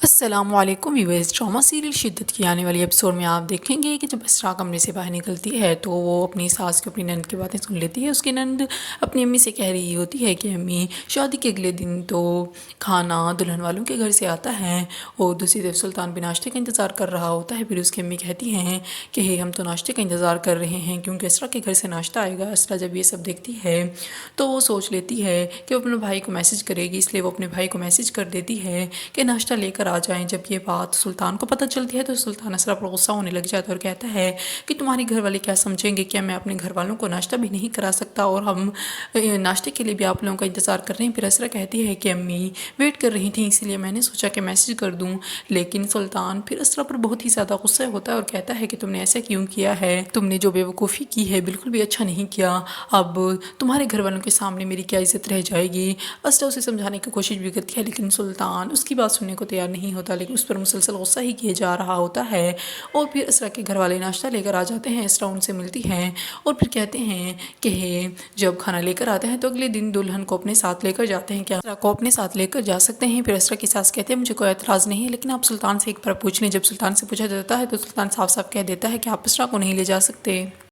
السلام علیکم viewers, drama serial شدت کی آنے والی ایپیسوڈ میں آپ دیکھیں گے کہ جب اسرا کمرے سے باہر نکلتی ہے تو وہ اپنی ساس کو اپنی نند کی باتیں سن لیتی ہے۔ اس کی نند اپنی امی سے کہہ رہی ہوتی ہے کہ امی، شادی کے اگلے دن تو کھانا دلہن والوں کے گھر سے آتا ہے، اور دوسری طرف سلطان بھی ناشتے کا انتظار کر رہا ہوتا ہے۔ پھر اس کی امی کہتی ہیں کہ ہم تو ناشتے کا انتظار کر رہے ہیں کیونکہ اسرا کے گھر سے ناشتہ آئے گا۔ اسرا جب یہ سب دیکھتی ہے تو وہ سوچ لیتی ہے کہ وہ اپنے بھائی کو میسج کرے گی، اس لیے وہ اپنے بھائی کو میسج کر دیتی ہے کہ ناشتہ لے کر آ جائیں۔ جب یہ بات سلطان کو پتہ چلتی ہے تو سلطان اسرا پر غصہ ہونے لگ جاتا ہے اور کہتا ہے کہ تمہارے گھر والے کیا سمجھیں گے، کیا میں اپنے گھر والوں کو ناشتہ بھی نہیں کرا سکتا، اور ہم ناشتے کے لیے بھی آپ لوگوں کا انتظار کر رہے ہیں۔ پھر اسرا کہتی ہے کہ امی ویٹ کر رہی تھیں، اسی لیے میں نے سوچا کہ میسج کر دوں، لیکن سلطان پھر اسرا پر بہت ہی زیادہ غصہ ہوتا ہے اور کہتا ہے کہ تم نے ایسا کیوں کیا ہے، تم نے جو بیوقوفی کی ہے بالکل بھی اچھا نہیں کیا، اب تمہارے گھر والوں کے سامنے میری کیا عزت رہ جائے گی۔ اسرا اسے سمجھانے کی کوشش بھی کرتی ہے لیکن سلطان اس کی بات سننے کو تیار نہیں ہوتا، لیکن اس پر مسلسل غصہ ہی کیے جا رہا ہوتا ہے۔ اور پھر اسرا کے گھر والے ناشتہ لے کر آ جاتے ہیں، اسرا ان سے ملتی ہے اور پھر کہتے ہیں کہ جب کھانا لے کر آتے ہیں تو اگلے دن دلہن کو اپنے ساتھ لے کر جاتے ہیں، کیا اسرا کو اپنے ساتھ لے کر جا سکتے ہیں؟ پھر اسرا کی ساس کہتے ہیں مجھے کوئی اعتراض نہیں ہے، لیکن آپ سلطان سے ایک بار پوچھ لیں۔ جب سلطان سے پوچھا جاتا ہے تو سلطان صاف صاف کہہ دیتا ہے کہ آپ اسرا کو نہیں لے جا سکتے۔